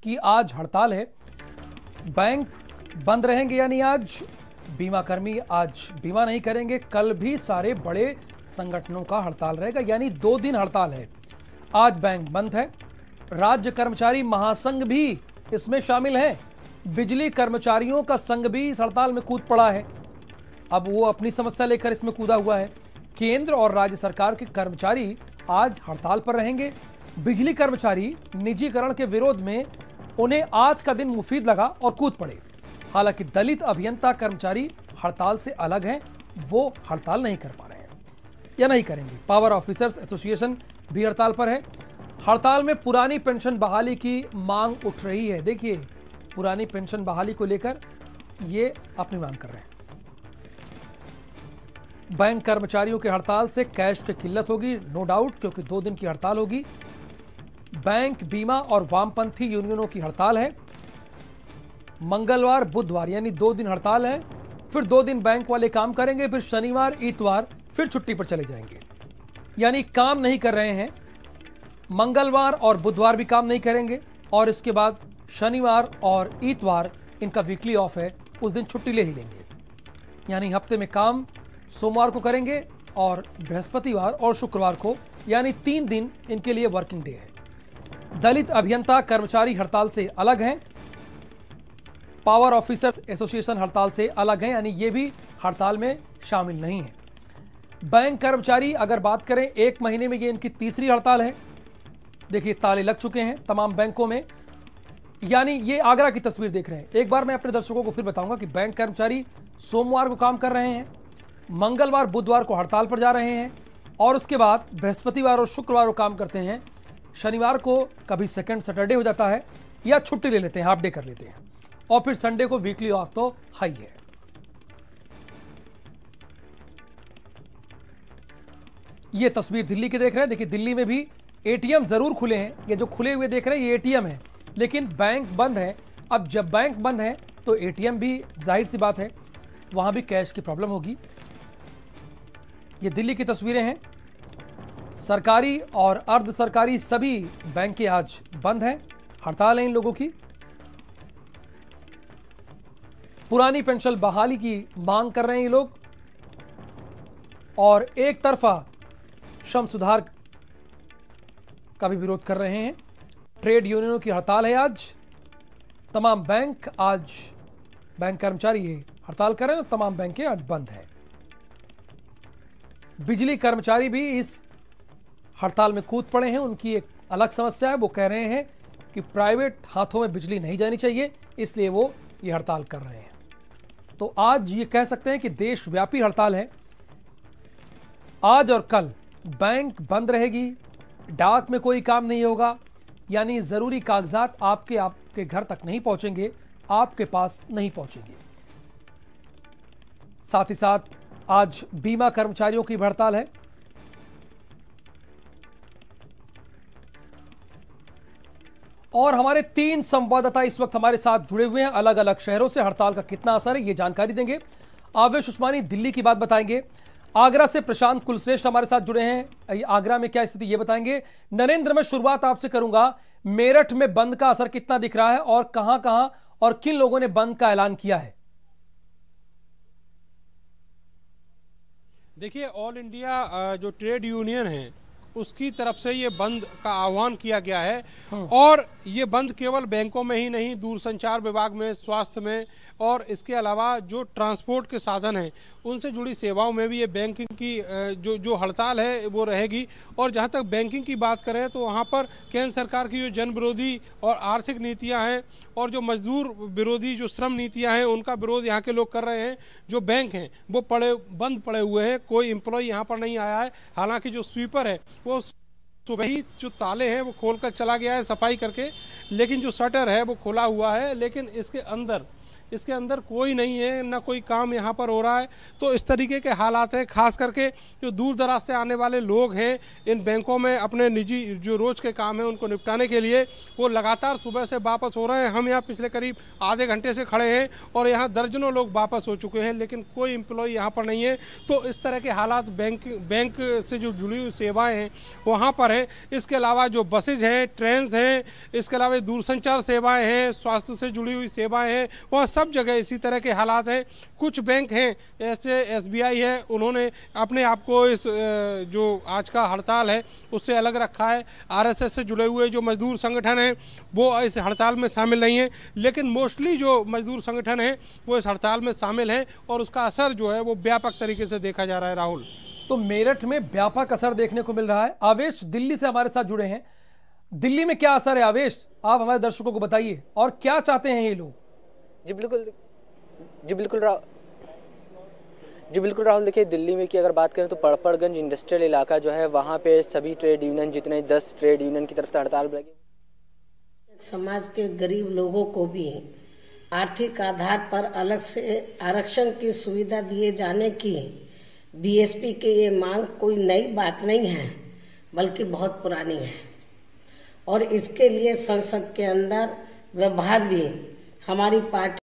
की आज हड़ताल है। बैंक बंद रहेंगे यानी आज बीमा कर्मी आज बीमा नहीं करेंगे। कल भी सारे बड़े संगठनों का हड़ताल रहेगा, यानी 2 दिन हड़ताल है। आज बैंक बंद है। राज्य कर्मचारी महासंघ भी इसमें शामिल है। बिजली कर्मचारियों का संघ भी इस हड़ताल में कूद पड़ा है। अब वो अपनी समस्या लेकर इसमें कूदा हुआ है। केंद्र और राज्य सरकार के कर्मचारी आज हड़ताल पर रहेंगे। बिजली कर्मचारी निजीकरण के विरोध में उन्हें आज का दिन मुफीद लगा और कूद पड़े। हालांकि दलित अभियंता कर्मचारी हड़ताल से अलग हैं, वो हड़ताल नहीं कर पा रहे हैं या नहीं करेंगे। पावर ऑफिसर्स एसोसिएशन भी हड़ताल पर है। हड़ताल में पुरानी पेंशन बहाली की मांग उठ रही है। देखिए, पुरानी पेंशन बहाली को लेकर ये अपनी मांग कर रहे हैं। बैंक कर्मचारियों के हड़ताल से कैश की किल्लत होगी, नो डाउट, क्योंकि 2 दिन की हड़ताल होगी। बैंक, बीमा और वामपंथी यूनियनों की हड़ताल है। मंगलवार बुधवार यानी 2 दिन हड़ताल है। फिर 2 दिन बैंक वाले काम करेंगे, फिर शनिवार इतवार फिर छुट्टी पर चले जाएंगे, यानी काम नहीं कर रहे हैं। मंगलवार और बुधवार भी काम नहीं करेंगे और इसके बाद शनिवार और इतवार इनका वीकली ऑफ है, उस दिन छुट्टी ले ही लेंगे। यानी हफ्ते में काम सोमवार को करेंगे और बृहस्पतिवार और शुक्रवार को, यानी 3 दिन इनके लिए वर्किंग डे है। दलित अभियंता कर्मचारी हड़ताल से अलग हैं। पावर ऑफिसर्स एसोसिएशन हड़ताल से अलग हैं, यानी ये भी हड़ताल में शामिल नहीं है। बैंक कर्मचारी अगर बात करें, 1 महीने में ये इनकी तीसरी हड़ताल है। देखिए, ताले लग चुके हैं तमाम बैंकों में, यानी ये आगरा की तस्वीर देख रहे हैं। एक बार मैं अपने दर्शकों को फिर बताऊंगा कि बैंक कर्मचारी सोमवार को काम कर रहे हैं, मंगलवार बुधवार को हड़ताल पर जा रहे हैं और उसके बाद बृहस्पतिवार और शुक्रवार को काम करते हैं। शनिवार को कभी सेकंड सैटरडे हो जाता है या छुट्टी ले लेते हैं, हाफ डे कर लेते हैं, और फिर संडे को वीकली ऑफ तो हाई है। ये तस्वीर दिल्ली की देख रहे हैं। देखिए, दिल्ली में भी एटीएम जरूर खुले हैं। ये जो खुले हुए देख रहे हैं ये एटीएम है, लेकिन बैंक बंद है। अब जब बैंक बंद है तो एटीएम भी, जाहिर सी बात है, वहां भी कैश की प्रॉब्लम होगी। ये दिल्ली की तस्वीरें हैं। सरकारी और अर्ध सरकारी सभी बैंक आज बंद हैं, हड़ताल है इन लोगों की। पुरानी पेंशन बहाली की मांग कर रहे हैं ये लोग और एक तरफा श्रम सुधार का भी विरोध कर रहे हैं। ट्रेड यूनियनों की हड़ताल है आज। तमाम बैंक आज, बैंक कर्मचारी ये हड़ताल कर रहे हैं और तमाम बैंकें आज बंद हैं। बिजली कर्मचारी भी इस हड़ताल में कूद पड़े हैं। उनकी एक अलग समस्या है। वो कह रहे हैं कि प्राइवेट हाथों में बिजली नहीं जानी चाहिए, इसलिए वो ये हड़ताल कर रहे हैं। तो आज ये कह सकते हैं कि देशव्यापी हड़ताल है। आज और कल बैंक बंद रहेगी, डाक में कोई काम नहीं होगा, यानी जरूरी कागजात आपके घर तक नहीं पहुंचेंगे, आपके पास नहीं पहुंचेंगे। साथ ही साथ आज बीमा कर्मचारियों की हड़ताल है। और हमारे 3 संवाददाता इस वक्त हमारे साथ जुड़े हुए हैं। अलग अलग शहरों से हड़ताल का कितना असर है ये जानकारी देंगे। आवेश उस्मानी दिल्ली की बात बताएंगे। आगरा से प्रशांत कुलश्रेष्ठ हमारे साथ जुड़े हैं, आगरा में क्या स्थिति ये बताएंगे। नरेंद्र, मैं शुरुआत आपसे करूंगा। मेरठ में बंद का असर कितना दिख रहा है और कहां और किन लोगों ने बंद का ऐलान किया है? देखिए, ऑल इंडिया जो ट्रेड यूनियन है उसकी तरफ से ये बंद का आह्वान किया गया है और ये बंद केवल बैंकों में ही नहीं, दूरसंचार विभाग में, स्वास्थ्य में और इसके अलावा जो ट्रांसपोर्ट के साधन हैं उनसे जुड़ी सेवाओं में भी ये बैंकिंग की जो हड़ताल है वो रहेगी। और जहां तक बैंकिंग की बात करें तो वहां पर केंद्र सरकार की जो जन विरोधी और आर्थिक नीतियां हैं और जो मजदूर विरोधी जो श्रम नीतियां हैं उनका विरोध यहाँ के लोग कर रहे हैं। जो बैंक हैं वो बंद पड़े हुए हैं, कोई एम्प्लॉय यहाँ पर नहीं आया है। हालांकि जो स्वीपर है वो सुबह ही जो ताले हैं वो खोलकर चला गया है सफाई करके, लेकिन जो शटर है वो खुला हुआ है। लेकिन इसके अंदर इसके अंदर कोई नहीं है, ना कोई काम यहाँ पर हो रहा है। तो इस तरीके के हालात हैं, खास करके जो दूर दराज से आने वाले लोग हैं इन बैंकों में अपने निजी जो रोज के काम हैं उनको निपटाने के लिए वो लगातार सुबह से वापस हो रहे हैं। हम यहाँ पिछले करीब आधे घंटे से खड़े हैं और यहाँ दर्जनों लोग वापस हो चुके हैं, लेकिन कोई एम्प्लॉय यहाँ पर नहीं है। तो इस तरह के हालात बैंक से जो जुड़ी हुई सेवाएं हैं वहाँ पर है। इसके अलावा जो बसेज हैं, ट्रेन हैं, इसके अलावा दूरसंचार सेवाएं हैं, स्वास्थ्य से जुड़ी हुई सेवाएं हैं, वह सब जगह इसी तरह के हालात हैं। कुछ बैंक हैं ऐसे SBI है, उन्होंने अपने आप को इस जो आज का हड़ताल है उससे अलग रखा है। RSS से जुड़े हुए जो मजदूर संगठन हैं वो इस हड़ताल में शामिल नहीं है, लेकिन मोस्टली जो मजदूर संगठन हैं वो इस हड़ताल में शामिल हैं और उसका असर जो है वो व्यापक तरीके से देखा जा रहा है। राहुल, तो मेरठ में व्यापक असर देखने को मिल रहा है। आवेश दिल्ली से हमारे साथ जुड़े हैं, दिल्ली में क्या असर है आवेश, आप हमारे दर्शकों को बताइए और क्या चाहते हैं ये लोग। जी बिल्कुल राहुल, देखिए दिल्ली में की अगर बात करें तो पड़पड़गंज इंडस्ट्रियल इलाका जो है वहाँ पे सभी ट्रेड यूनियन, जितने 10 ट्रेड यूनियन की तरफ से हड़ताल लगी। समाज के गरीब लोगों को भी आर्थिक आधार पर अलग से आरक्षण की सुविधा दिए जाने की BSP की ये मांग कोई नई बात नहीं है, बल्कि बहुत पुरानी है और इसके लिए संसद के अंदर व्यवहार भी हमारी पार्टी